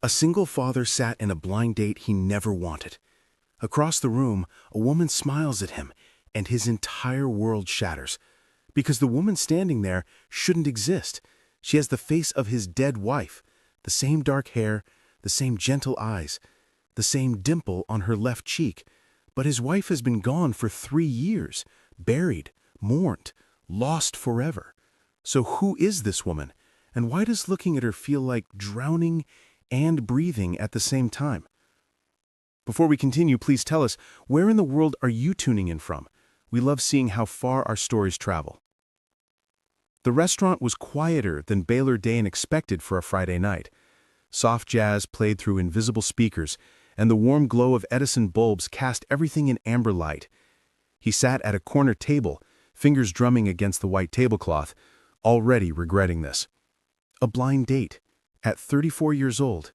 A single father sat in a blind date he never wanted. Across the room, a woman smiles at him, and his entire world shatters. Because the woman standing there shouldn't exist. She has the face of his dead wife, the same dark hair, the same gentle eyes, the same dimple on her left cheek. But his wife has been gone for 3 years, buried, mourned, lost forever. So who is this woman? And why does looking at her feel like drowning and breathing at the same time? Before we continue, please tell us, where in the world are you tuning in from? We love seeing how far our stories travel. The restaurant was quieter than Baylor Dane expected for a Friday night. Soft jazz played through invisible speakers, and the warm glow of Edison bulbs cast everything in amber light. He sat at a corner table, fingers drumming against the white tablecloth, already regretting this. A blind date, at 34 years old.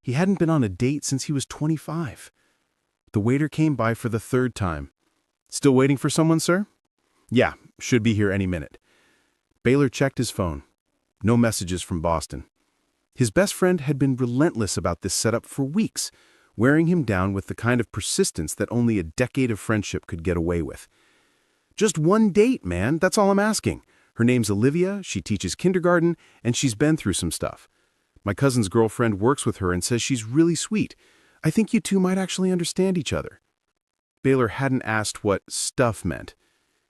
He hadn't been on a date since he was 25. The waiter came by for the 3rd time. "Still waiting for someone, sir?" "Yeah, should be here any minute." Baylor checked his phone. No messages from Boston. His best friend had been relentless about this setup for weeks, wearing him down with the kind of persistence that only a decade of friendship could get away with. "Just one date, man, that's all I'm asking. Her name's Olivia, she teaches kindergarten, and she's been through some stuff. My cousin's girlfriend works with her and says she's really sweet. I think you two might actually understand each other." Baylor hadn't asked what stuff meant.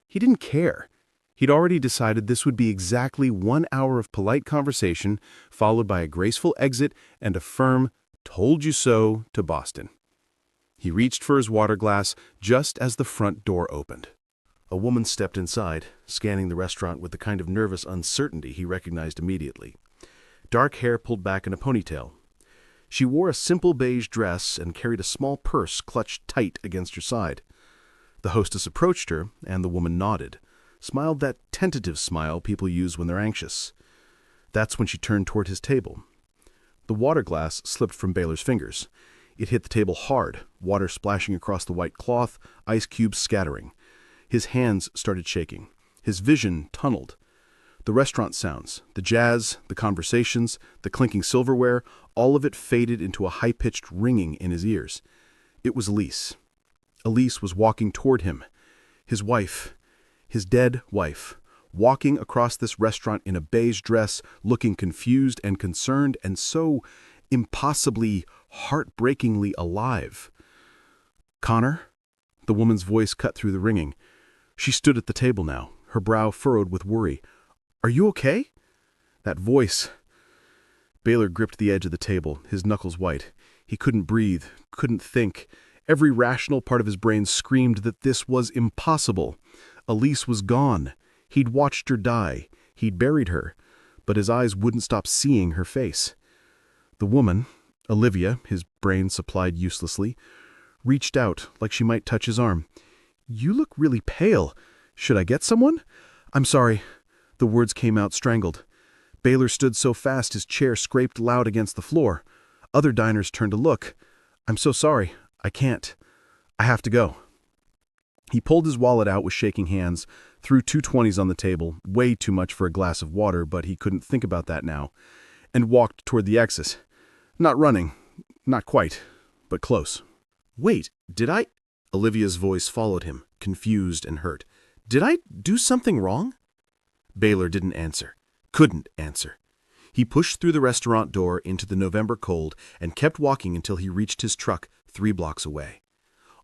He didn't care. He'd already decided this would be exactly 1 hour of polite conversation, followed by a graceful exit and a firm, "told you so" to Boston. He reached for his water glass just as the front door opened. A woman stepped inside, scanning the restaurant with the kind of nervous uncertainty he recognized immediately. Dark hair pulled back in a ponytail. She wore a simple beige dress and carried a small purse clutched tight against her side. The hostess approached her, and the woman nodded, smiled that tentative smile people use when they're anxious. That's when she turned toward his table. The water glass slipped from Baylor's fingers. It hit the table hard, water splashing across the white cloth, ice cubes scattering. His hands started shaking. His vision tunneled. The restaurant sounds, the jazz, the conversations, the clinking silverware, all of it faded into a high-pitched ringing in his ears. It was Elise. Elise was walking toward him. His wife, his dead wife, walking across this restaurant in a beige dress, looking confused and concerned and so impossibly, heartbreakingly alive. "Connor?" The woman's voice cut through the ringing. She stood at the table now, her brow furrowed with worry. "Are you okay?" That voice. Baylor gripped the edge of the table, his knuckles white. He couldn't breathe, couldn't think. Every rational part of his brain screamed that this was impossible. Elise was gone. He'd watched her die. He'd buried her. But his eyes wouldn't stop seeing her face. The woman, Olivia, his brain supplied uselessly, reached out like she might touch his arm. "You look really pale. Should I get someone?" "I'm sorry." The words came out strangled. Baylor stood so fast his chair scraped loud against the floor. Other diners turned to look. "I'm so sorry. I can't. I have to go." He pulled his wallet out with shaking hands, threw 2 20s on the table, way too much for a glass of water, but he couldn't think about that now, and walked toward the exit. Not running. Not quite, but close. "Wait, did I—" Olivia's voice followed him, confused and hurt. "Did I do something wrong?" Baylor didn't answer. Couldn't answer. He pushed through the restaurant door into the November cold and kept walking until he reached his truck 3 blocks away.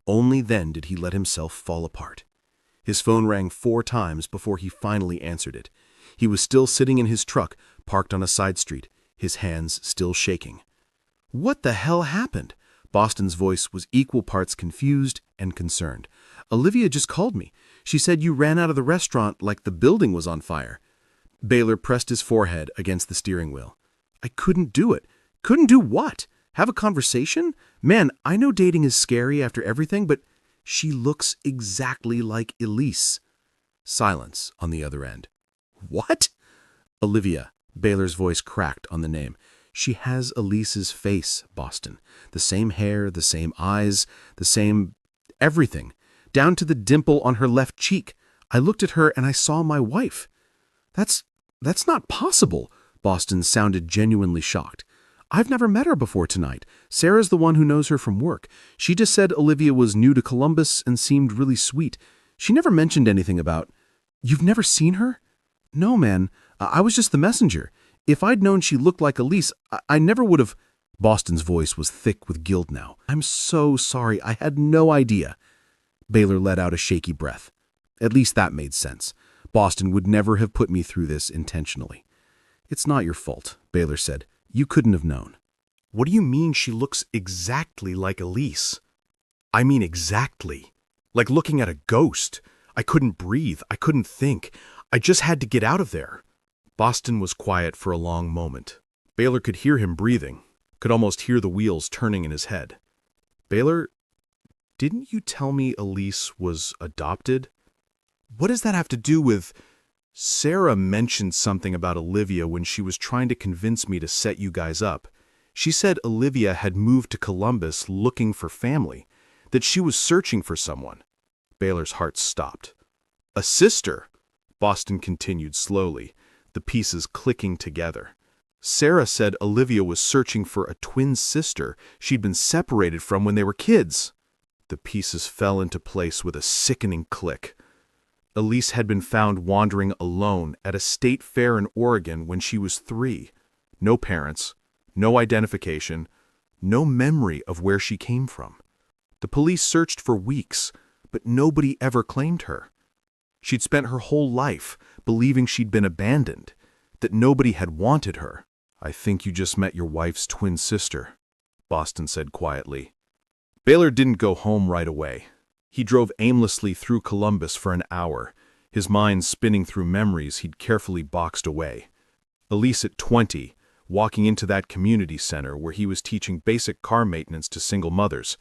Only then did he let himself fall apart. His phone rang 4 times before he finally answered it. He was still sitting in his truck, parked on a side street, his hands still shaking. "What the hell happened?" Boston's voice was equal parts confused and concerned. "Olivia just called me. She said you ran out of the restaurant like the building was on fire." Baylor pressed his forehead against the steering wheel. "I couldn't do it." "Couldn't do what? Have a conversation? Man, I know dating is scary after everything, but she looks exactly like Elise." Silence on the other end. "What?" "Olivia." Baylor's voice cracked on the name. "She has Elise's face, Boston. The same hair, the same eyes, the same everything. Down to the dimple on her left cheek. I looked at her and I saw my wife." That's not possible." Boston sounded genuinely shocked. I've never met her before tonight. Sarah's the one who knows her from work. She just said Olivia was new to Columbus and seemed really sweet. She never mentioned anything about... You've never seen her? No, man. I was just the messenger. If I'd known she looked like Elise, I never would have... Boston's voice was thick with guilt now. I'm so sorry. I had no idea. Baylor let out a shaky breath. At least that made sense. Boston would never have put me through this intentionally. It's not your fault, Baylor said. You couldn't have known. What do you mean she looks exactly like Elise? I mean exactly. Like looking at a ghost. I couldn't breathe. I couldn't think. I just had to get out of there. Boston was quiet for a long moment. Baylor could hear him breathing, could almost hear the wheels turning in his head. Baylor, didn't you tell me Elise was adopted? What does that have to do with... Sarah mentioned something about Olivia when she was trying to convince me to set you guys up. She said Olivia had moved to Columbus looking for family, that she was searching for someone. Baylor's heart stopped. A sister, Boston continued slowly, the pieces clicking together. Sarah said Olivia was searching for a twin sister she'd been separated from when they were kids. The pieces fell into place with a sickening click. Elise had been found wandering alone at a state fair in Oregon when she was 3. No parents, no identification, no memory of where she came from. The police searched for weeks, but nobody ever claimed her. She'd spent her whole life believing she'd been abandoned, that nobody had wanted her. I think you just met your wife's twin sister, Boston said quietly. Baylor didn't go home right away. He drove aimlessly through Columbus for an hour, his mind spinning through memories he'd carefully boxed away. Elise at 20, walking into that community center where he was teaching basic car maintenance to single mothers.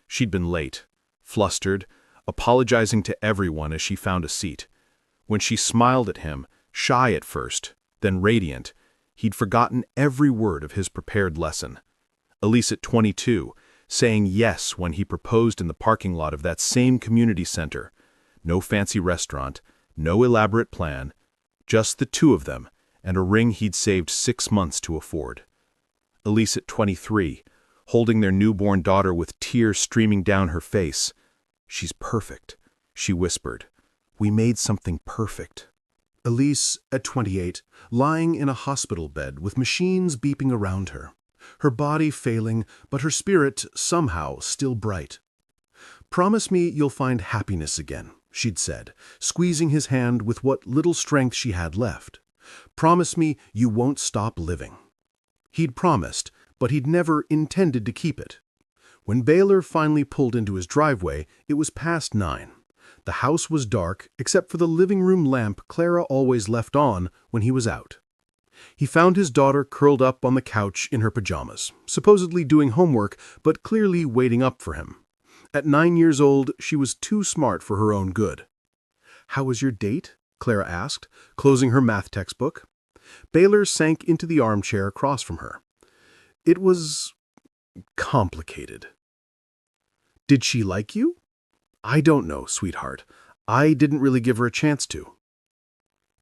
She'd been late, flustered, apologizing to everyone as she found a seat. When she smiled at him, shy at first, then radiant, he'd forgotten every word of his prepared lesson. Elise at 22, saying yes when he proposed in the parking lot of that same community center. No fancy restaurant, no elaborate plan, just the two of them and a ring he'd saved 6 months to afford. Elise at 23, holding their newborn daughter with tears streaming down her face. She's perfect, she whispered. We made something perfect. Elise at 28, lying in a hospital bed with machines beeping around her. Her body failing, but her spirit somehow still bright. Promise me you'll find happiness again, she'd said, squeezing his hand with what little strength she had left. Promise me you won't stop living. He'd promised, but he'd never intended to keep it. When Baylor finally pulled into his driveway, it was past 9. The house was dark, except for the living room lamp Clara always left on when he was out. He found his daughter curled up on the couch in her pajamas, supposedly doing homework, but clearly waiting up for him. At 9 years old, she was too smart for her own good. How was your date? Clara asked, closing her math textbook. Baylor sank into the armchair across from her. It was complicated. Did she like you? I don't know, sweetheart. I didn't really give her a chance to.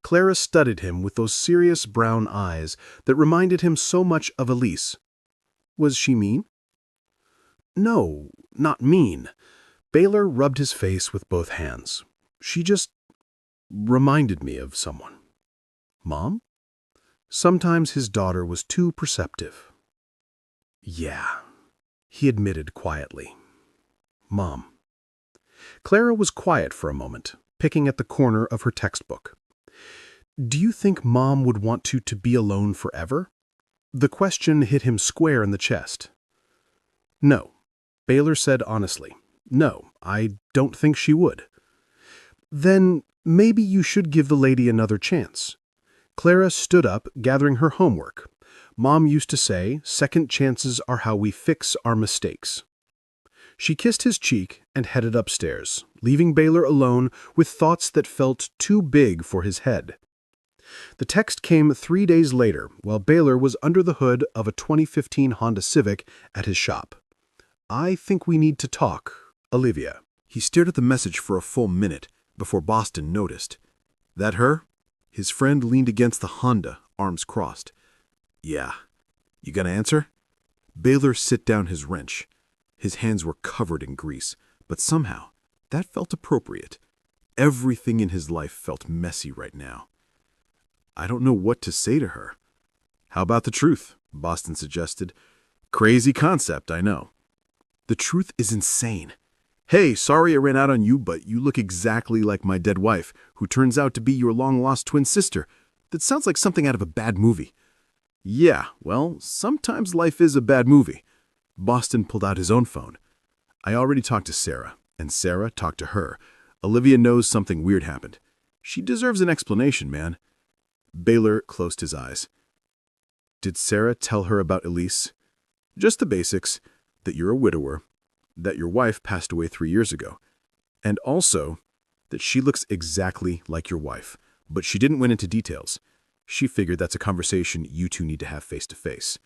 Clara studied him with those serious brown eyes that reminded him so much of Elise. Was she mean? No, not mean. Baylor rubbed his face with both hands. She just reminded me of someone. Mom? Sometimes his daughter was too perceptive. Yeah, he admitted quietly. Mom. Clara was quiet for a moment, picking at the corner of her textbook. Do you think Mom would want to be alone forever? The question hit him square in the chest. No, Baylor said honestly. No, I don't think she would. Then maybe you should give the lady another chance. Clara stood up, gathering her homework. Mom used to say, second chances are how we fix our mistakes. She kissed his cheek and headed upstairs, leaving Baylor alone with thoughts that felt too big for his head. The text came 3 days later, while Baylor was under the hood of a 2015 Honda Civic at his shop. I think we need to talk, Olivia. He stared at the message for a full minute before Boston noticed. That her? His friend leaned against the Honda, arms crossed. Yeah. You gonna answer? Baylor set down his wrench. His hands were covered in grease, but somehow that felt appropriate. Everything in his life felt messy right now. I don't know what to say to her. How about the truth? Boston suggested. Crazy concept, I know. The truth is insane. Hey, sorry I ran out on you, but you look exactly like my dead wife, who turns out to be your long-lost twin sister. That sounds like something out of a bad movie. Yeah, well, sometimes life is a bad movie. Boston pulled out his own phone. I already talked to Sarah, and Sarah talked to her. Olivia knows something weird happened. She deserves an explanation, man. Baylor closed his eyes. Did Sarah tell her about Elise? Just the basics, that you're a widower, that your wife passed away 3 years ago, and also that she looks exactly like your wife, but she didn't went into details. She figured that's a conversation you two need to have face to face.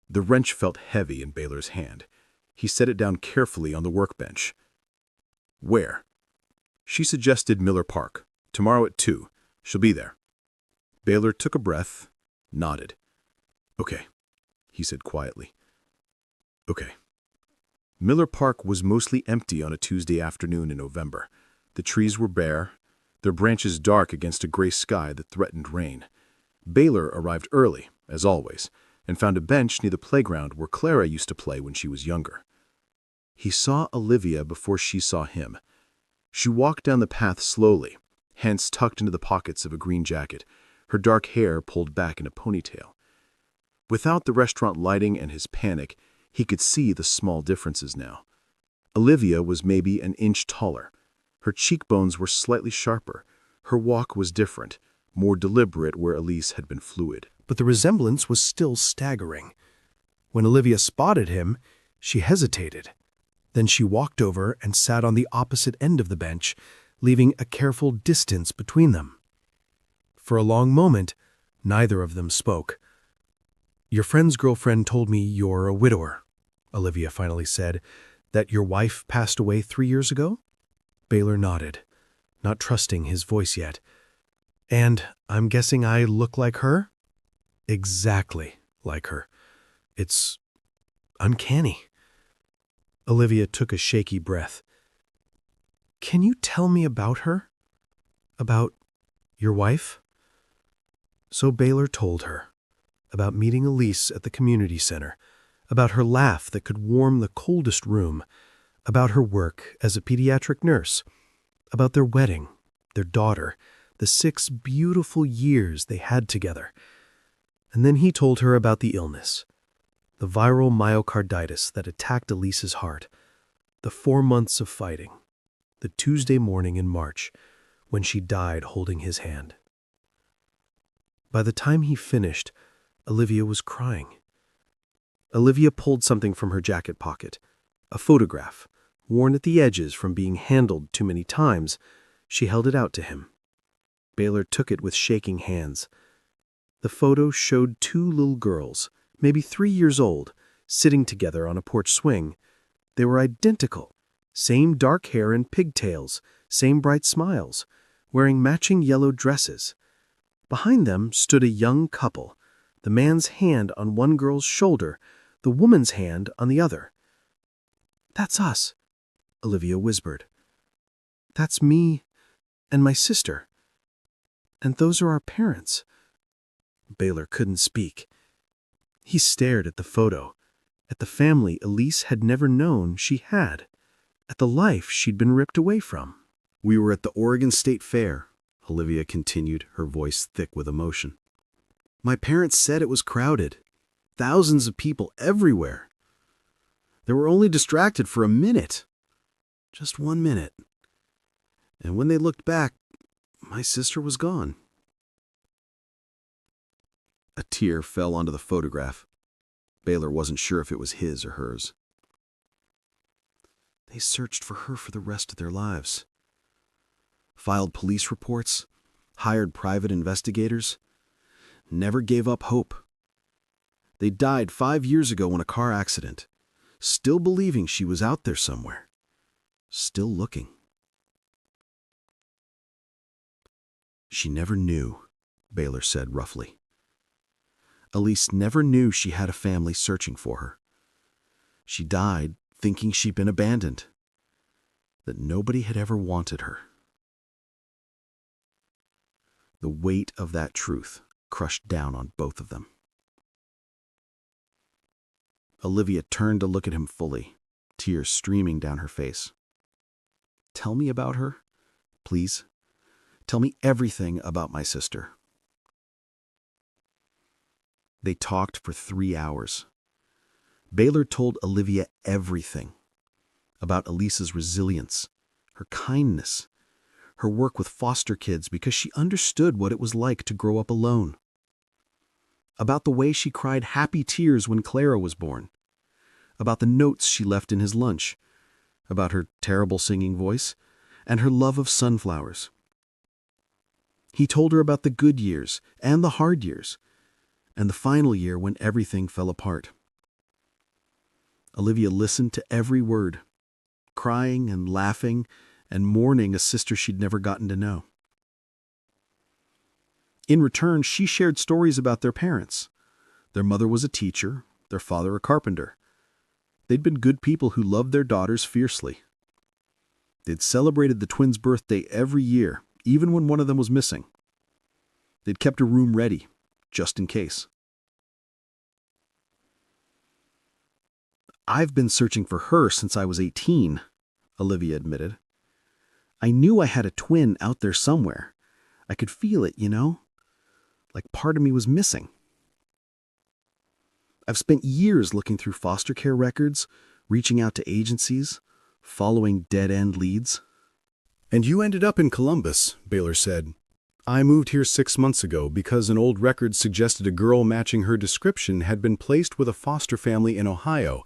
The wrench felt heavy in Baylor's hand. He set it down carefully on the workbench. Where? She suggested Miller Park. Tomorrow at 2. She'll be there. Baylor took a breath, nodded. Okay, he said quietly. Okay. Miller Park was mostly empty on a Tuesday afternoon in November. The trees were bare, their branches dark against a gray sky that threatened rain. Baylor arrived early, as always, and found a bench near the playground where Clara used to play when she was younger. He saw Olivia before she saw him. She walked down the path slowly, hands tucked into the pockets of a green jacket, her dark hair pulled back in a ponytail. Without the restaurant lighting and his panic, he could see the small differences now. Olivia was maybe an inch taller. Her cheekbones were slightly sharper. Her walk was different, more deliberate where Elise had been fluid. But the resemblance was still staggering. When Olivia spotted him, she hesitated. Then she walked over and sat on the opposite end of the bench, leaving a careful distance between them. For a long moment, neither of them spoke. "Your friend's girlfriend told me you're a widower," Olivia finally said, "that your wife passed away 3 years ago?" Baylor nodded, not trusting his voice yet. "And I'm guessing I look like her?" "Exactly like her. It's uncanny." Olivia took a shaky breath. "Can you tell me about her? About your wife?" So Baylor told her. About meeting Elise at the community center, about her laugh that could warm the coldest room, about her work as a pediatric nurse, about their wedding, their daughter, the 6 beautiful years they had together. And then he told her about the illness, the viral myocarditis that attacked Elise's heart, the 4 months of fighting, the Tuesday morning in March when she died holding his hand. By the time he finished, Olivia was crying. Olivia pulled something from her jacket pocket, a photograph, worn at the edges from being handled too many times. She held it out to him. Baylor took it with shaking hands. The photo showed 2 little girls, maybe 3 years old, sitting together on a porch swing. They were identical, same dark hair and pigtails, same bright smiles, wearing matching yellow dresses. Behind them stood a young couple, the man's hand on one girl's shoulder, the woman's hand on the other. "That's us," Olivia whispered. "That's me and my sister. And those are our parents." Baylor couldn't speak. He stared at the photo, at the family Elise had never known she had, at the life she'd been ripped away from. We were at the Oregon State Fair, Olivia continued, her voice thick with emotion. My parents said it was crowded. Thousands of people everywhere. They were only distracted for a minute. Just 1 minute. And when they looked back, my sister was gone. A tear fell onto the photograph. Baylor wasn't sure if it was his or hers. They searched for her for the rest of their lives. Filed police reports, hired private investigators, never gave up hope. They died 5 years ago in a car accident, still believing she was out there somewhere, still looking. She never knew, Baylor said roughly. Elise never knew she had a family searching for her. She died thinking she'd been abandoned, that nobody had ever wanted her. The weight of that truth crushed down on both of them. Olivia turned to look at him fully, tears streaming down her face. "Tell me about her, please. Tell me everything about my sister." They talked for 3 hours. Baylor told Olivia everything about Elisa's resilience, her kindness, her work with foster kids because she understood what it was like to grow up alone. About the way she cried happy tears when Clara was born. About the notes she left in his lunch. About her terrible singing voice and her love of sunflowers. He told her about the good years and the hard years, and the final year when everything fell apart. Olivia listened to every word, crying and laughing and mourning a sister she'd never gotten to know. In return, she shared stories about their parents. Their mother was a teacher, their father a carpenter. They'd been good people who loved their daughters fiercely. They'd celebrated the twins' birthday every year, even when one of them was missing. They'd kept a room ready, just in case. "I've been searching for her since I was 18, Olivia admitted. "I knew I had a twin out there somewhere. I could feel it, like part of me was missing. I've spent years looking through foster care records, reaching out to agencies, following dead-end leads." "And you ended up in Columbus," Baylor said. "I moved here 6 months ago because an old record suggested a girl matching her description had been placed with a foster family in Ohio.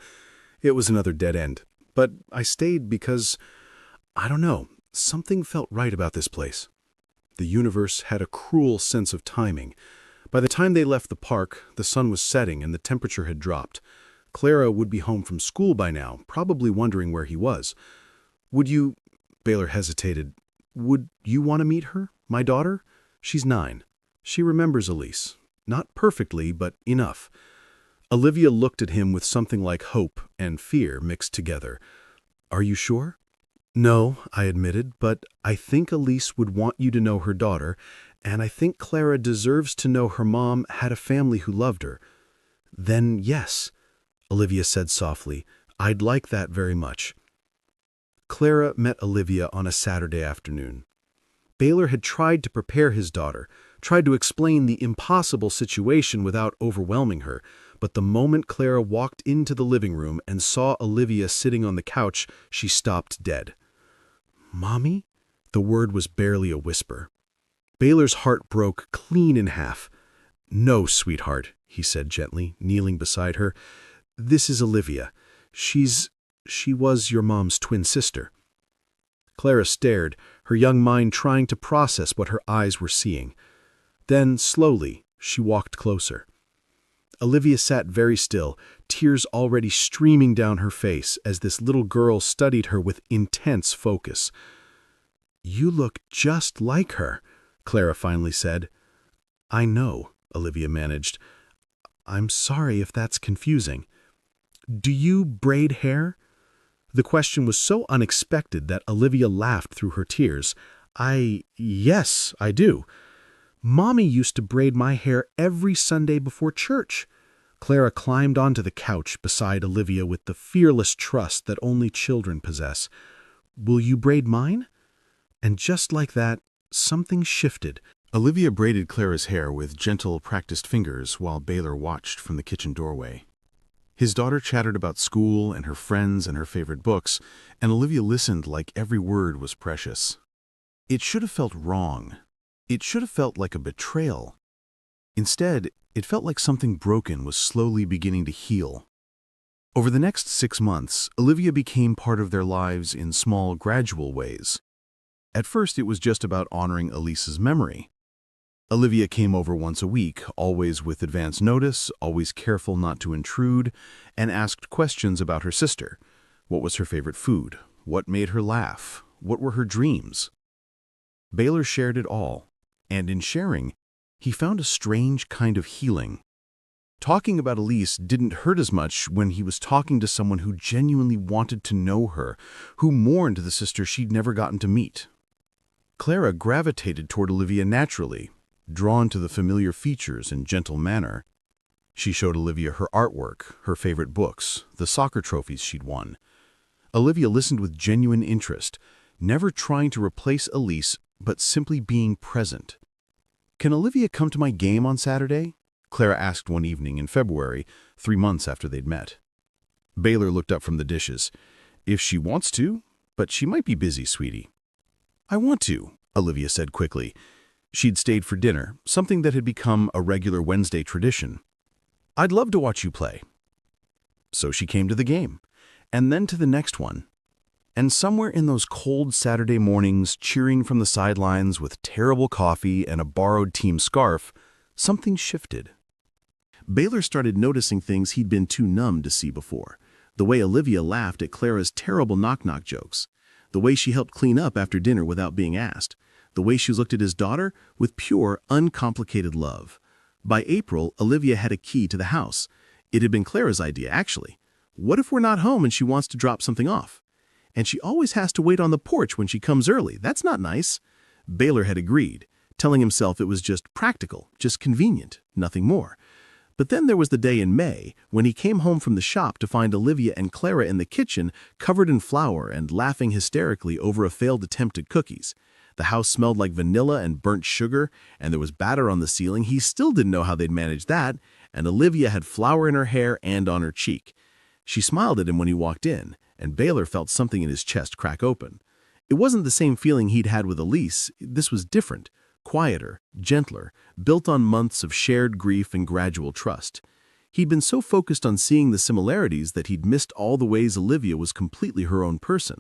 It was another dead end. But I stayed because, I don't know, something felt right about this place. The universe had a cruel sense of timing. By the time they left the park, the sun was setting and the temperature had dropped. Clara would be home from school by now, probably wondering where he was. Would you," Baylor hesitated, "would you want to meet her, my daughter? She's 9. She remembers Elise. Not perfectly, but enough." Olivia looked at him with something like hope and fear mixed together. "Are you sure?" "No," I admitted, "but I think Elise would want you to know her daughter, and I think Clara deserves to know her mom had a family who loved her." "Then yes," Olivia said softly, "I'd like that very much." Clara met Olivia on a Saturday afternoon. Baylor had tried to prepare his daughter, tried to explain the impossible situation without overwhelming her, but the moment Clara walked into the living room and saw Olivia sitting on the couch, she stopped dead. "Mommy?" The word was barely a whisper. Baylor's heart broke clean in half. "No, sweetheart," he said gently, kneeling beside her. "This is Olivia. She was your mom's twin sister." Clara stared, her young mind trying to process what her eyes were seeing. Then, slowly, she walked closer. Olivia sat very still, tears already streaming down her face as this little girl studied her with intense focus. "You look just like her," Clara finally said. "I know," Olivia managed. "I'm sorry if that's confusing. Do you braid hair?" The question was so unexpected that Olivia laughed through her tears. Yes, I do. Mommy used to braid my hair every Sunday before church." Clara climbed onto the couch beside Olivia with the fearless trust that only children possess. "Will you braid mine?" And just like that, something shifted. Olivia braided Clara's hair with gentle, practiced fingers while Baylor watched from the kitchen doorway. His daughter chattered about school and her friends and her favorite books, and Olivia listened like every word was precious. It should have felt wrong. It should have felt like a betrayal. Instead, it felt like something broken was slowly beginning to heal. Over the next 6 months, Olivia became part of their lives in small, gradual ways. At first, it was just about honoring Elisa's memory. Olivia came over once a week, always with advance notice, always careful not to intrude, and asked questions about her sister. What was her favorite food? What made her laugh? What were her dreams? Baylor shared it all, and in sharing, he found a strange kind of healing. Talking about Elise didn't hurt as much when he was talking to someone who genuinely wanted to know her, who mourned the sister she'd never gotten to meet. Clara gravitated toward Olivia naturally, drawn to the familiar features and gentle manner. She showed Olivia her artwork, her favorite books, the soccer trophies she'd won. Olivia listened with genuine interest, never trying to replace Elise, but simply being present. "Can Olivia come to my game on Saturday?" Clara asked one evening in February, 3 months after they'd met. Baylor looked up from the dishes. "If she wants to, but she might be busy, sweetie." "I want to," Olivia said quickly. She'd stayed for dinner, something that had become a regular Wednesday tradition. "I'd love to watch you play." So she came to the game, and then to the next one. And somewhere in those cold Saturday mornings, cheering from the sidelines with terrible coffee and a borrowed team scarf, something shifted. Baylor started noticing things he'd been too numb to see before. The way Olivia laughed at Clara's terrible knock-knock jokes. The way she helped clean up after dinner without being asked. The way she looked at his daughter with pure, uncomplicated love. By April, Olivia had a key to the house. It had been Clara's idea, actually. What if we're not home and she wants to drop something off? And she always has to wait on the porch when she comes early. That's not nice. Baylor had agreed, telling himself it was just practical, just convenient, nothing more. But then there was the day in May when he came home from the shop to find Olivia and Clara in the kitchen, covered in flour and laughing hysterically over a failed attempt at cookies. The house smelled like vanilla and burnt sugar, and there was batter on the ceiling. He still didn't know how they'd manage that, and Olivia had flour in her hair and on her cheek. She smiled at him when he walked in, and Baylor felt something in his chest crack open. It wasn't the same feeling he'd had with Elise. This was different, quieter, gentler, built on months of shared grief and gradual trust. He'd been so focused on seeing the similarities that he'd missed all the ways Olivia was completely her own person.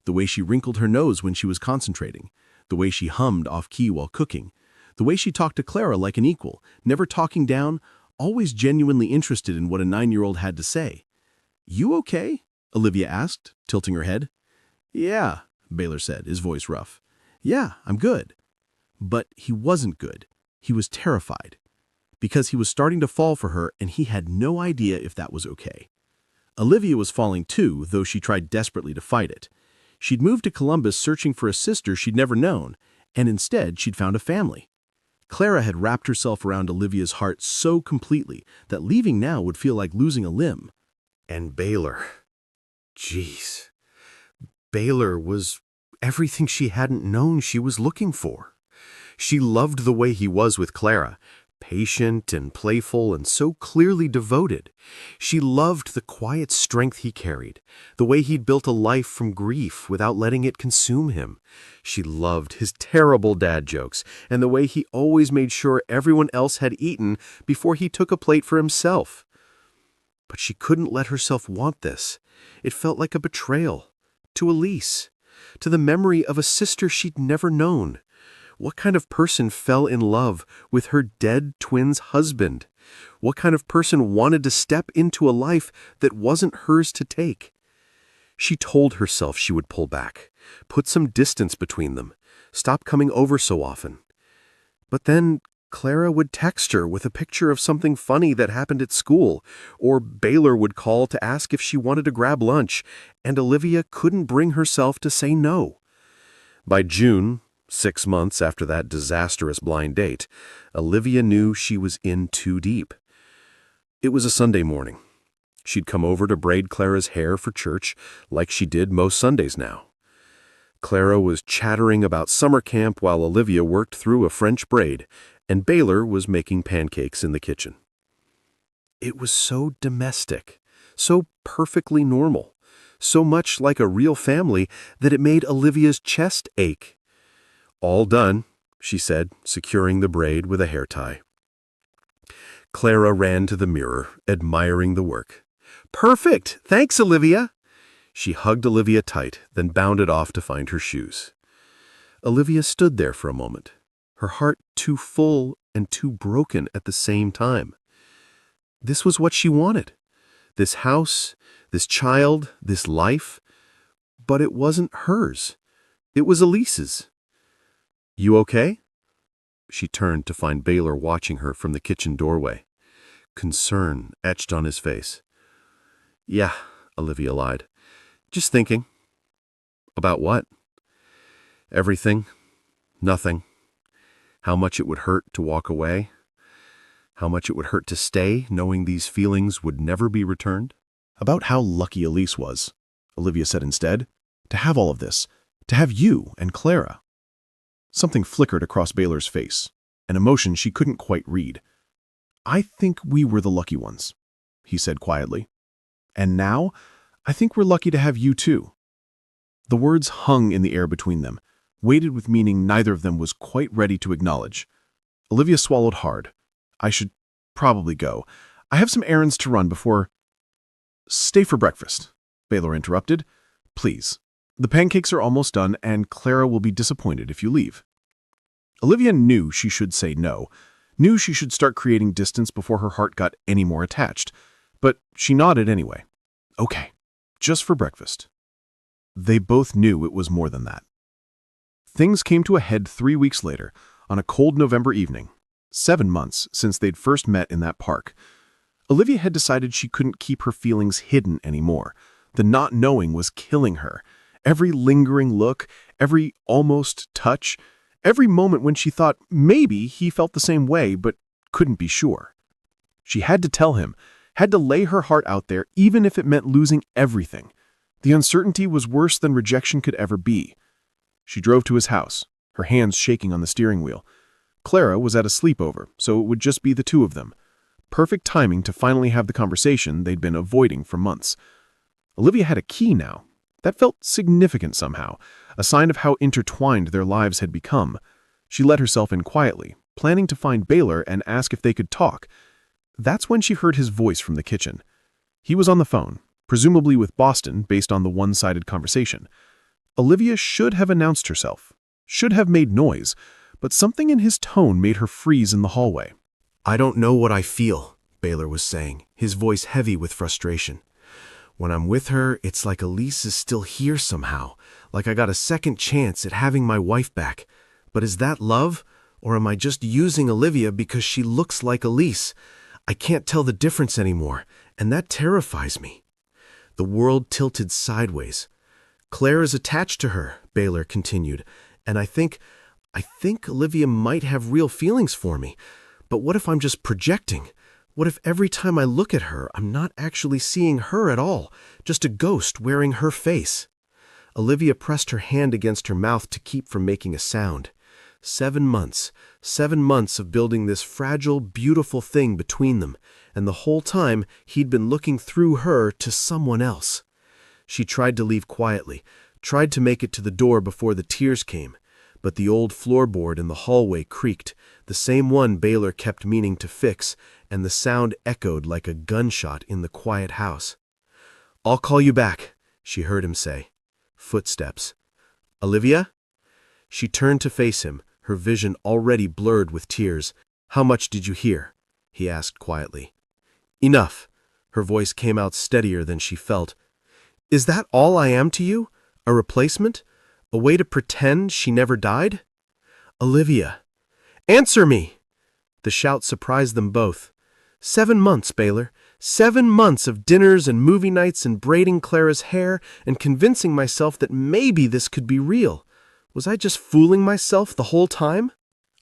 The way she wrinkled her nose when she was concentrating, the way she hummed off-key while cooking, the way she talked to Clara like an equal, never talking down, always genuinely interested in what a 9-year-old had to say. "You okay?" Olivia asked, tilting her head. "Yeah," Baylor said, his voice rough. "Yeah, I'm good." But he wasn't good. He was terrified. Because he was starting to fall for her, and he had no idea if that was okay. Olivia was falling too, though she tried desperately to fight it. She'd moved to Columbus searching for a sister she'd never known, and instead she'd found a family. Clara had wrapped herself around Olivia's heart so completely that leaving now would feel like losing a limb. And Baylor. Jeez. Baylor was everything she hadn't known she was looking for. She loved the way he was with Clara, patient and playful and so clearly devoted. She loved the quiet strength he carried, the way he'd built a life from grief without letting it consume him. She loved his terrible dad jokes and the way he always made sure everyone else had eaten before he took a plate for himself. But she couldn't let herself want this. It felt like a betrayal. To Elise. To the memory of a sister she'd never known. What kind of person fell in love with her dead twin's husband? What kind of person wanted to step into a life that wasn't hers to take? She told herself she would pull back, put some distance between them, stop coming over so often. But then Clara would text her with a picture of something funny that happened at school, or Baylor would call to ask if she wanted to grab lunch, and Olivia couldn't bring herself to say no. By June, 6 months after that disastrous blind date, Olivia knew she was in too deep. It was a Sunday morning. She'd come over to braid Clara's hair for church, like she did most Sundays now. Clara was chattering about summer camp while Olivia worked through a French braid, and Baylor was making pancakes in the kitchen. It was so domestic, so perfectly normal, so much like a real family that it made Olivia's chest ache. "All done," she said, securing the braid with a hair tie. Clara ran to the mirror, admiring the work. "Perfect! Thanks, Olivia!" She hugged Olivia tight, then bounded off to find her shoes. Olivia stood there for a moment, her heart too full and too broken at the same time. This was what she wanted. This house, this child, this life. But it wasn't hers. It was Elise's. "You okay?" She turned to find Baylor watching her from the kitchen doorway. concern etched on his face. "Yeah," Olivia lied. "Just thinking." "About what?" "Everything. Nothing. How much it would hurt to walk away. How much it would hurt to stay, knowing these feelings would never be returned." "About how lucky Elise was," Olivia said instead. "To have all of this. To have you and Clara." Something flickered across Baylor's face, an emotion she couldn't quite read. "I think we were the lucky ones," he said quietly. "And now, I think we're lucky to have you too." The words hung in the air between them, weighted with meaning neither of them was quite ready to acknowledge. Olivia swallowed hard. "I should probably go. I have some errands to run before—" "Stay for breakfast," Baylor interrupted. "Please. The pancakes are almost done, and Clara will be disappointed if you leave." Olivia knew she should say no, knew she should start creating distance before her heart got any more attached, but she nodded anyway. "Okay, just for breakfast." They both knew it was more than that. Things came to a head 3 weeks later, on a cold November evening, 7 months since they'd first met in that park. Olivia had decided she couldn't keep her feelings hidden anymore. The not knowing was killing her. Every lingering look, every almost touch, every moment when she thought maybe he felt the same way but couldn't be sure. She had to tell him, had to lay her heart out there even if it meant losing everything. The uncertainty was worse than rejection could ever be. She drove to his house, her hands shaking on the steering wheel. Clara was at a sleepover, so it would just be the two of them. Perfect timing to finally have the conversation they'd been avoiding for months. Olivia had a key now. That felt significant somehow, a sign of how intertwined their lives had become. She let herself in quietly, planning to find Baylor and ask if they could talk. That's when she heard his voice from the kitchen. He was on the phone, presumably with Boston based on the one-sided conversation. Olivia should have announced herself, should have made noise, but something in his tone made her freeze in the hallway. "I don't know what I feel," Baylor was saying, his voice heavy with frustration. "When I'm with her, it's like Elise is still here somehow, like I got a second chance at having my wife back. But is that love, or am I just using Olivia because she looks like Elise? I can't tell the difference anymore, and that terrifies me." The world tilted sideways. "Claire is attached to her," Baylor continued, "and I think Olivia might have real feelings for me. But what if I'm just projecting? What if every time I look at her, I'm not actually seeing her at all, just a ghost wearing her face?" Olivia pressed her hand against her mouth to keep from making a sound. 7 months of building this fragile, beautiful thing between them, and the whole time he'd been looking through her to someone else. She tried to leave quietly, tried to make it to the door before the tears came, but the old floorboard in the hallway creaked, the same one Baylor kept meaning to fix, and the sound echoed like a gunshot in the quiet house. "I'll call you back," she heard him say. Footsteps. "Olivia?" She turned to face him, her vision already blurred with tears. "How much did you hear?" he asked quietly. "Enough." Her voice came out steadier than she felt. "Is that all I am to you? A replacement? A way to pretend she never died?" "Olivia." "Answer me!" The shout surprised them both. 7 months, Baylor. 7 months of dinners and movie nights and braiding Clara's hair and convincing myself that maybe this could be real. Was I just fooling myself the whole time?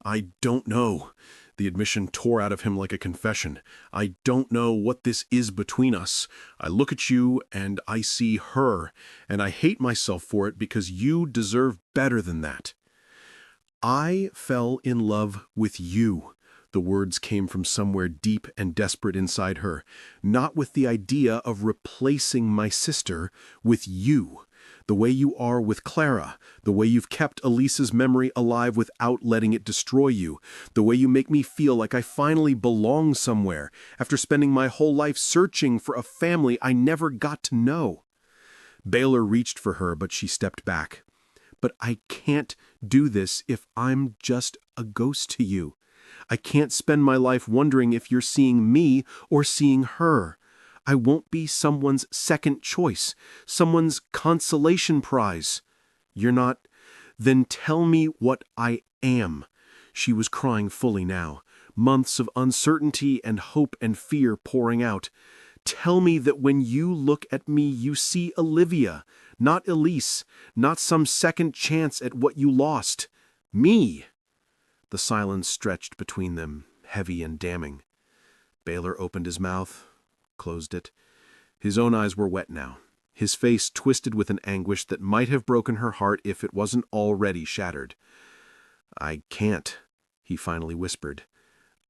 "I don't know." The admission tore out of him like a confession. "I don't know what this is between us. I look at you and I see her, and I hate myself for it because you deserve better than that." "I fell in love with you." The words came from somewhere deep and desperate inside her. "Not with the idea of replacing my sister, with you. The way you are with Clara, the way you've kept Elise's memory alive without letting it destroy you, the way you make me feel like I finally belong somewhere after spending my whole life searching for a family I never got to know." Baylor reached for her, but she stepped back. "But I can't do this if I'm just a ghost to you. I can't spend my life wondering if you're seeing me or seeing her. I won't be someone's second choice, someone's consolation prize." "You're not? Then tell me what I am." She was crying fully now, months of uncertainty and hope and fear pouring out. Tell me that when you look at me, you see Olivia, not Elise, not some second chance at what you lost. Me. The silence stretched between them, heavy and damning. Baylor opened his mouth, closed it. His own eyes were wet now, his face twisted with an anguish that might have broken her heart if it wasn't already shattered. "I can't," he finally whispered.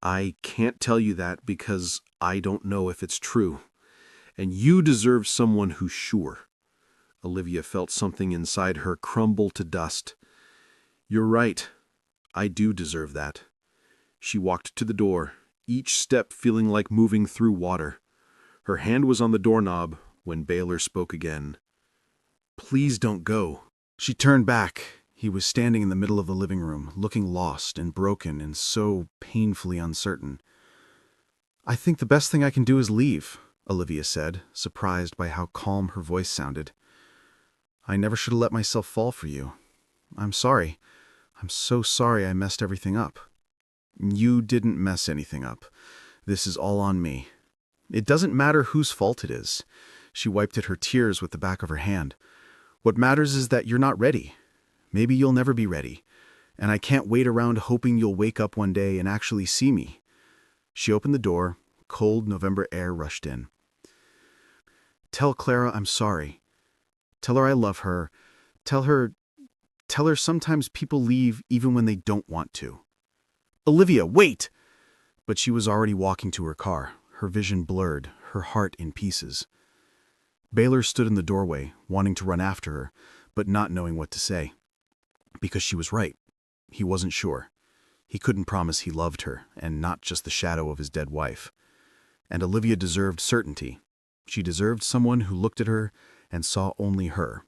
"I can't tell you that because I don't know if it's true. And you deserve someone who's sure." Olivia felt something inside her crumble to dust. "You're right. I do deserve that." She walked to the door, each step feeling like moving through water. Her hand was on the doorknob when Baylor spoke again. "Please don't go." She turned back. He was standing in the middle of the living room, looking lost and broken and so painfully uncertain. "I think the best thing I can do is leave," Olivia said, surprised by how calm her voice sounded. "I never should have let myself fall for you. I'm sorry. I'm so sorry I messed everything up." "You didn't mess anything up. This is all on me. It doesn't matter whose fault it is." She wiped at her tears with the back of her hand. "What matters is that you're not ready. Maybe you'll never be ready. And I can't wait around hoping you'll wake up one day and actually see me." She opened the door. Cold November air rushed in. "Tell Clara I'm sorry. Tell her I love her. Tell her sometimes people leave even when they don't want to." "Olivia, wait!" But she was already walking to her car, her vision blurred, her heart in pieces. Baylor stood in the doorway, wanting to run after her, but not knowing what to say. Because she was right. He wasn't sure. He couldn't promise he loved her, and not just the shadow of his dead wife. And Olivia deserved certainty. She deserved someone who looked at her and saw only her.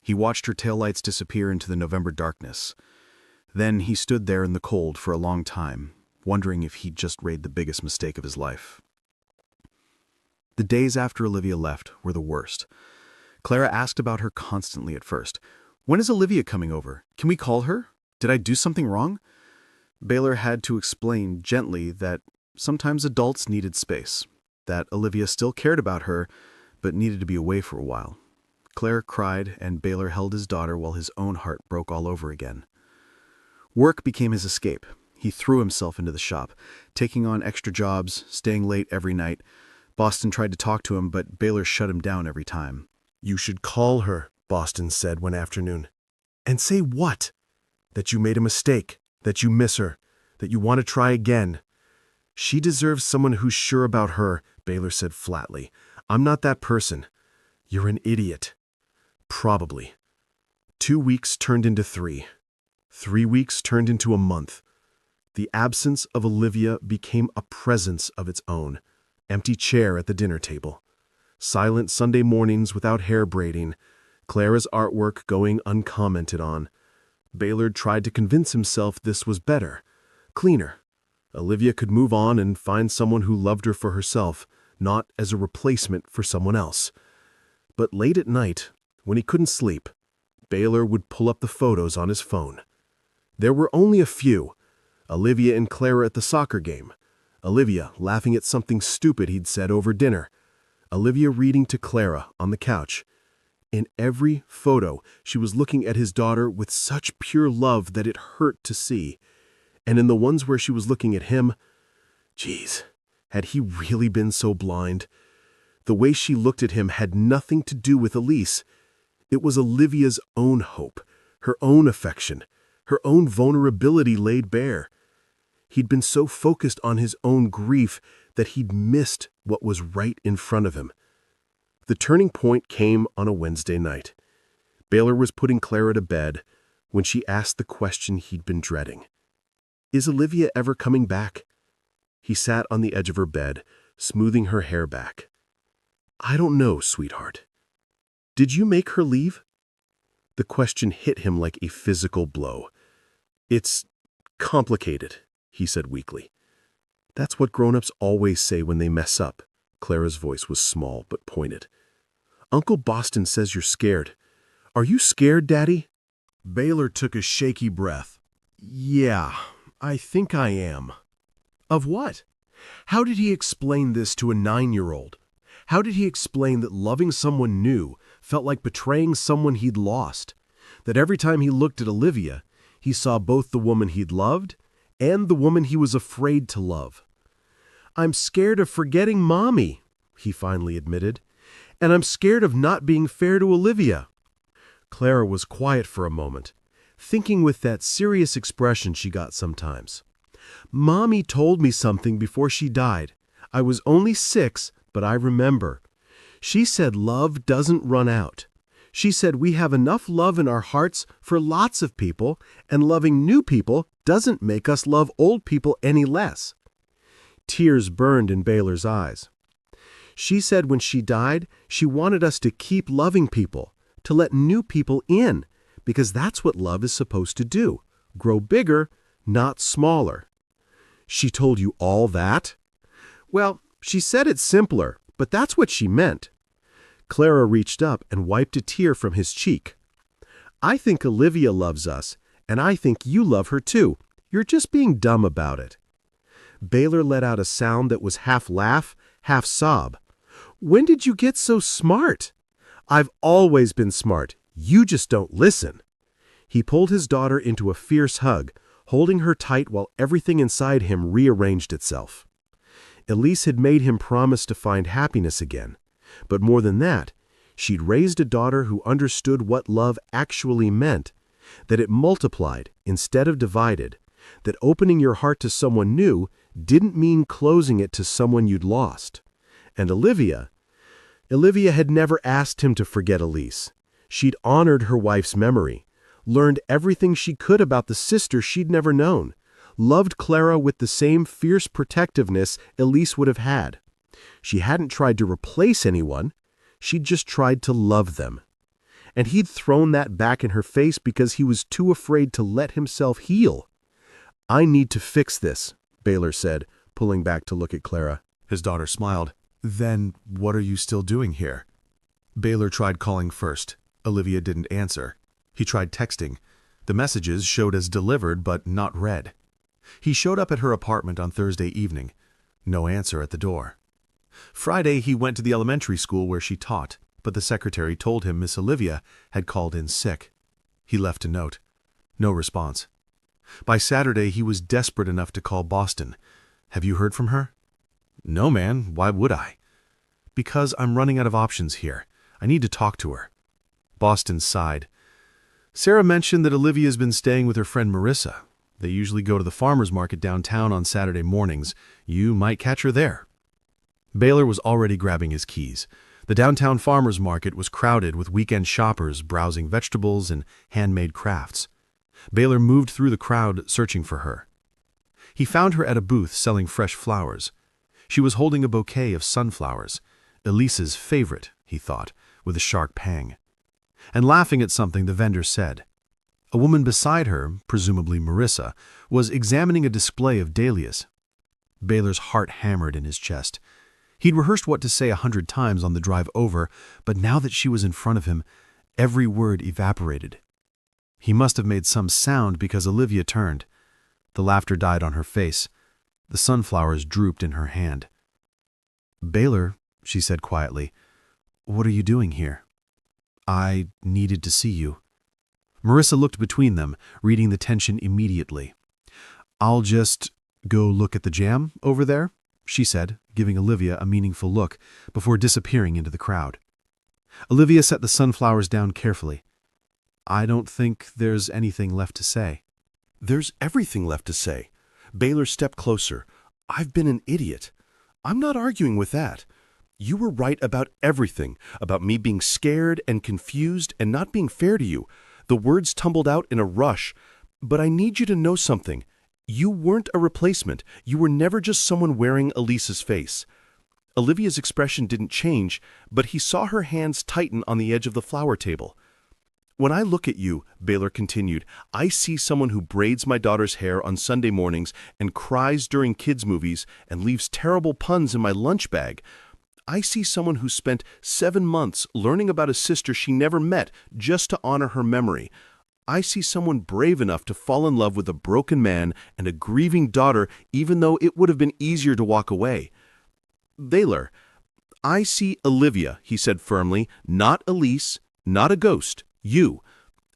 He watched her taillights disappear into the November darkness. Then he stood there in the cold for a long time, wondering if he'd just made the biggest mistake of his life. The days after Olivia left were the worst. Clara asked about her constantly at first. "When is Olivia coming over? Can we call her? Did I do something wrong?" Baylor had to explain gently that sometimes adults needed space, that Olivia still cared about her, but needed to be away for a while. Claire cried, and Baylor held his daughter while his own heart broke all over again. Work became his escape. He threw himself into the shop, taking on extra jobs, staying late every night. Boston tried to talk to him, but Baylor shut him down every time. "You should call her," Boston said one afternoon. "And say what? That you made a mistake, that you miss her, that you want to try again." "She deserves someone who's sure about her," Baylor said flatly. "I'm not that person. You're an idiot." Probably. 2 weeks turned into 3. 3 weeks turned into a month. The absence of Olivia became a presence of its own. Empty chair at the dinner table. Silent Sunday mornings without hair braiding. Clara's artwork going uncommented on. Baylor tried to convince himself this was better, cleaner. Olivia could move on and find someone who loved her for herself, not as a replacement for someone else. But late at night, when he couldn't sleep, Baylor would pull up the photos on his phone. There were only a few. Olivia and Clara at the soccer game. Olivia laughing at something stupid he'd said over dinner. Olivia reading to Clara on the couch. In every photo, she was looking at his daughter with such pure love that it hurt to see. And in the ones where she was looking at him, geez, had he really been so blind? The way she looked at him had nothing to do with Elise. It was Olivia's own hope, her own affection, her own vulnerability laid bare. He'd been so focused on his own grief that he'd missed what was right in front of him. The turning point came on a Wednesday night. Baylor was putting Clara to bed when she asked the question he'd been dreading. Is Olivia ever coming back? He sat on the edge of her bed, smoothing her hair back. I don't know, sweetheart. Did you make her leave? The question hit him like a physical blow. It's complicated, he said weakly. That's what grown-ups always say when they mess up. Clara's voice was small but pointed. Uncle Boston says you're scared. Are you scared, Daddy? Baylor took a shaky breath. Yeah, I think I am. Of what? How did he explain this to a 9-year-old? How did he explain that loving someone new felt like betraying someone he'd lost? That every time he looked at Olivia, he saw both the woman he'd loved and the woman he was afraid to love. "I'm scared of forgetting Mommy," he finally admitted, "and I'm scared of not being fair to Olivia." Clara was quiet for a moment, thinking with that serious expression she got sometimes. "Mommy told me something before she died. I was only 6, but I remember. She said love doesn't run out. She said we have enough love in our hearts for lots of people, and loving new people doesn't make us love old people any less." Tears burned in Baylor's eyes. "She said when she died, she wanted us to keep loving people, to let new people in, because that's what love is supposed to do, grow bigger, not smaller." "She told you all that?" "Well, she said it simpler, but that's what she meant." Clara reached up and wiped a tear from his cheek. "I think Olivia loves us, and I think you love her too. You're just being dumb about it." Baylor let out a sound that was half laugh, half sob. "When did you get so smart?" "I've always been smart. You just don't listen." He pulled his daughter into a fierce hug, holding her tight while everything inside him rearranged itself. Elise had made him promise to find happiness again. But more than that, she'd raised a daughter who understood what love actually meant, that it multiplied instead of divided, that opening your heart to someone new didn't mean closing it to someone you'd lost. And Olivia had never asked him to forget Elise. She'd honored her wife's memory, learned everything she could about the sister she'd never known, loved Clara with the same fierce protectiveness Elise would have had. She hadn't tried to replace anyone, she'd just tried to love them. And he'd thrown that back in her face because he was too afraid to let himself heal. "I need to fix this," Baylor said, pulling back to look at Clara. His daughter smiled. "Then what are you still doing here?" Baylor tried calling first. Olivia didn't answer. He tried texting. The messages showed as delivered but not read. He showed up at her apartment on Thursday evening. No answer at the door. Friday he went to the elementary school where she taught, but the secretary told him Miss Olivia had called in sick. He left a note. No response. By Saturday he was desperate enough to call Boston. "Have you heard from her?" "No, man. Why would I?" "Because I'm running out of options here. I need to talk to her." Boston sighed. "Sarah mentioned that Olivia's been staying with her friend Marissa. They usually go to the farmer's market downtown on Saturday mornings. You might catch her there." Baylor was already grabbing his keys. The downtown farmer's market was crowded with weekend shoppers browsing vegetables and handmade crafts. Baylor moved through the crowd searching for her. He found her at a booth selling fresh flowers. She was holding a bouquet of sunflowers, Elise's favorite, he thought, with a sharp pang. And laughing at something the vendor said. A woman beside her, presumably Marissa, was examining a display of dahlias. Baylor's heart hammered in his chest. He'd rehearsed what to say 100 times on the drive over, but now that she was in front of him, every word evaporated. He must have made some sound because Olivia turned. The laughter died on her face. The sunflowers drooped in her hand. "Baylor," she said quietly, "what are you doing here?" "I needed to see you." Marissa looked between them, reading the tension immediately. "I'll just go look at the jam over there," she said, giving Olivia a meaningful look before disappearing into the crowd. Olivia set the sunflowers down carefully. "I don't think there's anything left to say." "There's everything left to say." Baylor stepped closer. "I've been an idiot. I'm not arguing with that. You were right about everything, about me being scared and confused and not being fair to you. The words tumbled out in a rush. But I need you to know something. You weren't a replacement. You were never just someone wearing Elise's face." Olivia's expression didn't change, but he saw her hands tighten on the edge of the flower table. "When I look at you," Baylor continued, "I see someone who braids my daughter's hair on Sunday mornings and cries during kids' movies and leaves terrible puns in my lunch bag. I see someone who spent 7 months learning about a sister she never met just to honor her memory. I see someone brave enough to fall in love with a broken man and a grieving daughter, even though it would have been easier to walk away. Baylor, I see Olivia, he said firmly, not Elise, not a ghost, you.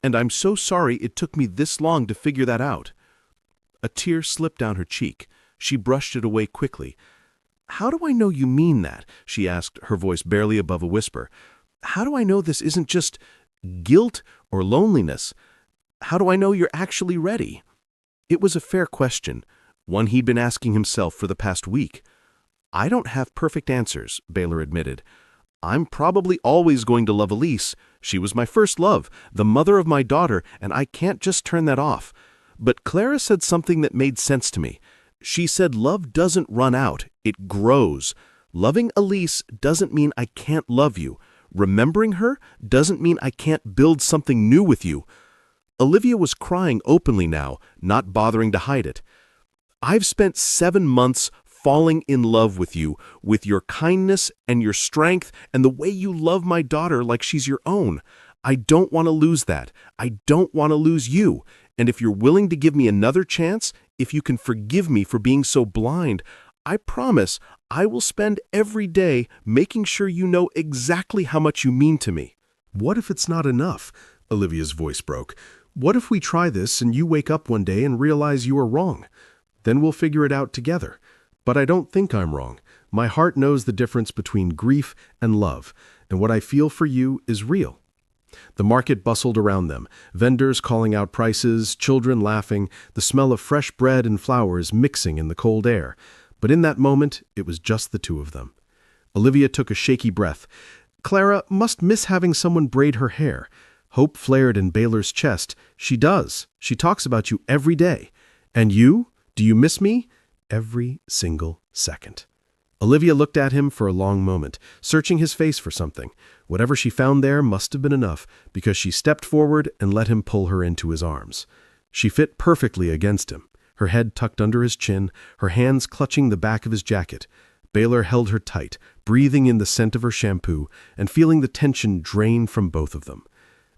And I'm so sorry it took me this long to figure that out. A tear slipped down her cheek. She brushed it away quickly. How do I know you mean that? She asked, her voice barely above a whisper. How do I know this isn't just guilt or loneliness? How do I know you're actually ready? It was a fair question, one he'd been asking himself for the past week. I don't have perfect answers, Baylor admitted. I'm probably always going to love Elise. She was my first love, the mother of my daughter, and I can't just turn that off. But Clara said something that made sense to me. She said love doesn't run out, it grows. Loving Elise doesn't mean I can't love you. Remembering her doesn't mean I can't build something new with you. Olivia was crying openly now, not bothering to hide it. I've spent 7 months falling in love with you, with your kindness and your strength and the way you love my daughter like she's your own. I don't want to lose that. I don't want to lose you. And if you're willing to give me another chance, if you can forgive me for being so blind, I promise I will spend every day making sure you know exactly how much you mean to me. What if it's not enough? Olivia's voice broke. What if we try this and you wake up one day and realize you are wrong? Then we'll figure it out together. But I don't think I'm wrong. My heart knows the difference between grief and love, and what I feel for you is real. The market bustled around them, vendors calling out prices, children laughing, the smell of fresh bread and flowers mixing in the cold air. But in that moment, it was just the two of them. Olivia took a shaky breath. Clara must miss having someone braid her hair. Hope flared in Baylor's chest. She does. She talks about you every day. And you? Do you miss me? Every single second. Olivia looked at him for a long moment, searching his face for something. Whatever she found there must have been enough, because she stepped forward and let him pull her into his arms. She fit perfectly against him, her head tucked under his chin, her hands clutching the back of his jacket. Baylor held her tight, breathing in the scent of her shampoo and feeling the tension drain from both of them.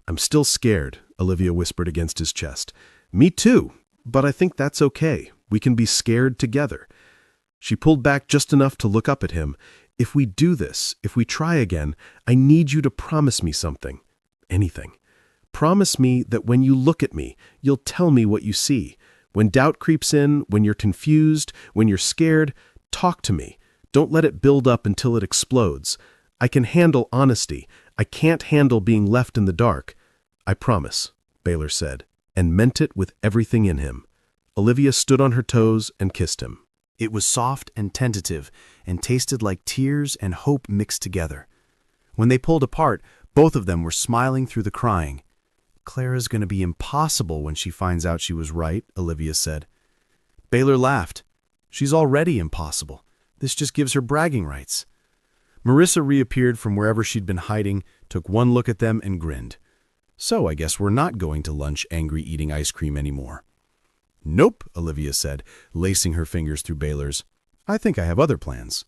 I'm still scared, Olivia whispered against his chest. Me too, but I think that's okay. We can be scared together. She pulled back just enough to look up at him. If we do this, if we try again, I need you to promise me something. Anything. Promise me that when you look at me, you'll tell me what you see. When doubt creeps in, when you're confused, when you're scared, talk to me. Don't let it build up until it explodes. I can handle honesty. I can't handle being left in the dark. I promise, Baylor said, and meant it with everything in him. Olivia stood on her toes and kissed him. It was soft and tentative and tasted like tears and hope mixed together. When they pulled apart, both of them were smiling through the crying. Clara's going to be impossible when she finds out she was right, Olivia said. Baylor laughed. She's already impossible. This just gives her bragging rights. Marissa reappeared from wherever she'd been hiding, took one look at them and grinned. So I guess we're not going to lunch angry eating ice cream anymore. Nope, Olivia said, lacing her fingers through Baylor's. I think I have other plans.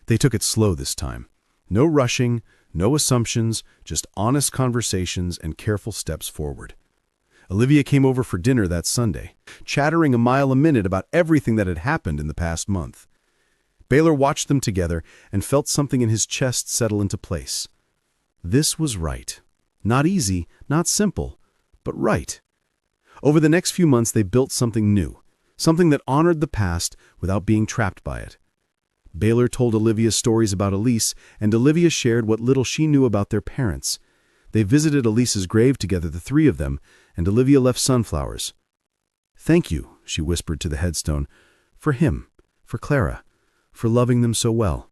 They took it slow this time. No rushing, no assumptions, just honest conversations and careful steps forward. Olivia came over for dinner that Sunday, chattering a mile a minute about everything that had happened in the past month. Baylor watched them together and felt something in his chest settle into place. This was right. Not easy, not simple, but right. Over the next few months, they built something new, something that honored the past without being trapped by it. Baylor told Olivia stories about Elise, and Olivia shared what little she knew about their parents. They visited Elise's grave together, the three of them, and Olivia left sunflowers. Thank you, she whispered to the headstone, for him, for Clara, for loving them so well.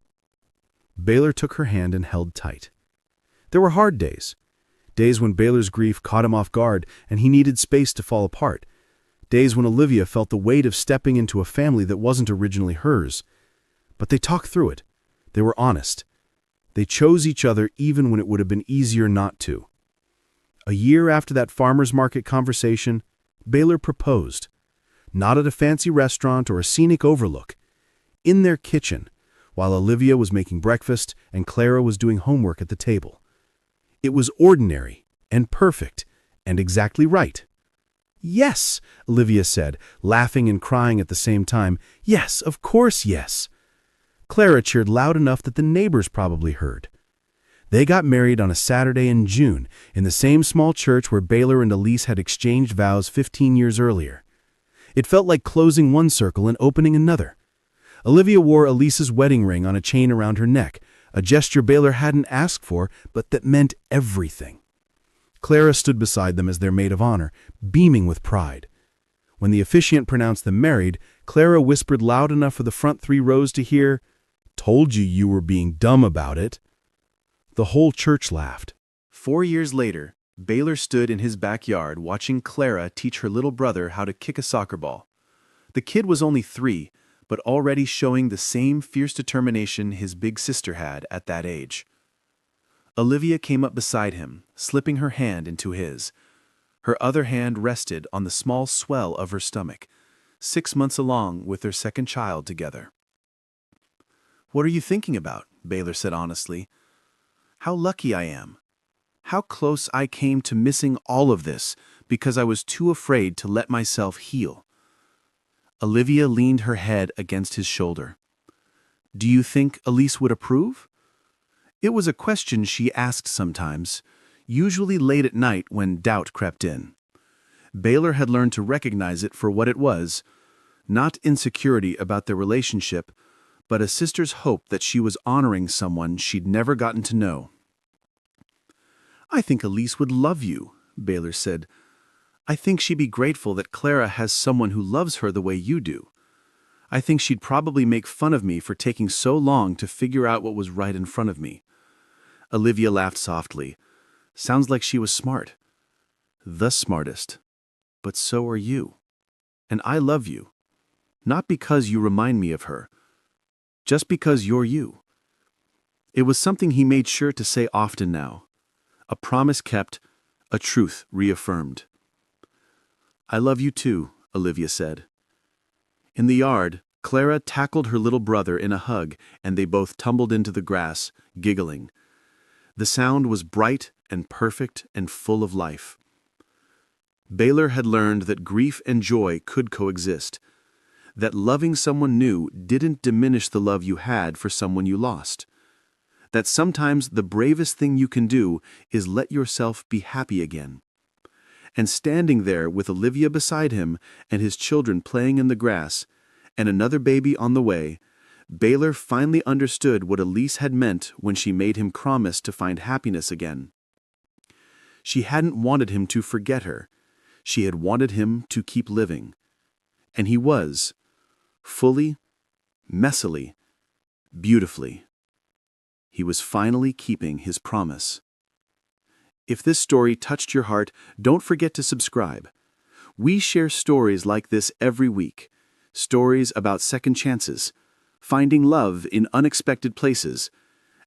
Baylor took her hand and held tight. There were hard days. Days when Baylor's grief caught him off guard and he needed space to fall apart. Days when Olivia felt the weight of stepping into a family that wasn't originally hers. But they talked through it. They were honest. They chose each other even when it would have been easier not to. A year after that farmer's market conversation, Baylor proposed. Not at a fancy restaurant or a scenic overlook. In their kitchen, while Olivia was making breakfast and Clara was doing homework at the table. It was ordinary and perfect and exactly right. "Yes," Olivia said, laughing and crying at the same time. "Yes, of course, yes." Clara cheered loud enough that the neighbors probably heard. They got married on a Saturday in June, in the same small church where Baylor and Elise had exchanged vows 15 years earlier. It felt like closing one circle and opening another. Olivia wore Elise's wedding ring on a chain around her neck, a gesture Baylor hadn't asked for, but that meant everything. Clara stood beside them as their maid of honor, beaming with pride. When the officiant pronounced them married, Clara whispered loud enough for the front 3 rows to hear, "Told you were being dumb about it." The whole church laughed. 4 years later, Baylor stood in his backyard watching Clara teach her little brother how to kick a soccer ball. The kid was only 3, but already showing the same fierce determination his big sister had at that age. Olivia came up beside him, slipping her hand into his. Her other hand rested on the small swell of her stomach, 6 months along with their second child together. "What are you thinking about?" Baylor said honestly. "How lucky I am. How close I came to missing all of this because I was too afraid to let myself heal." Olivia leaned her head against his shoulder. "Do you think Elise would approve?" It was a question she asked sometimes, usually late at night when doubt crept in. Baylor had learned to recognize it for what it was, not insecurity about their relationship, but a sister's hope that she was honoring someone she'd never gotten to know. "I think Elise would love you," Baylor said. "I think she'd be grateful that Clara has someone who loves her the way you do. I think she'd probably make fun of me for taking so long to figure out what was right in front of me." Olivia laughed softly. "Sounds like she was smart. The smartest. But so are you. And I love you. Not because you remind me of her. Just because you're you." It was something he made sure to say often now. A promise kept, a truth reaffirmed. "I love you too," Olivia said. In the yard, Clara tackled her little brother in a hug, and they both tumbled into the grass, giggling. The sound was bright and perfect and full of life. Baylor had learned that grief and joy could coexist, that loving someone new didn't diminish the love you had for someone you lost, that sometimes the bravest thing you can do is let yourself be happy again. And standing there with Olivia beside him and his children playing in the grass, and another baby on the way, Baylor finally understood what Elise had meant when she made him promise to find happiness again. She hadn't wanted him to forget her. She had wanted him to keep living. And he was, fully, messily, beautifully. He was finally keeping his promise. If this story touched your heart, don't forget to subscribe. We share stories like this every week. Stories about second chances, finding love in unexpected places,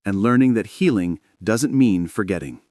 and learning that healing doesn't mean forgetting.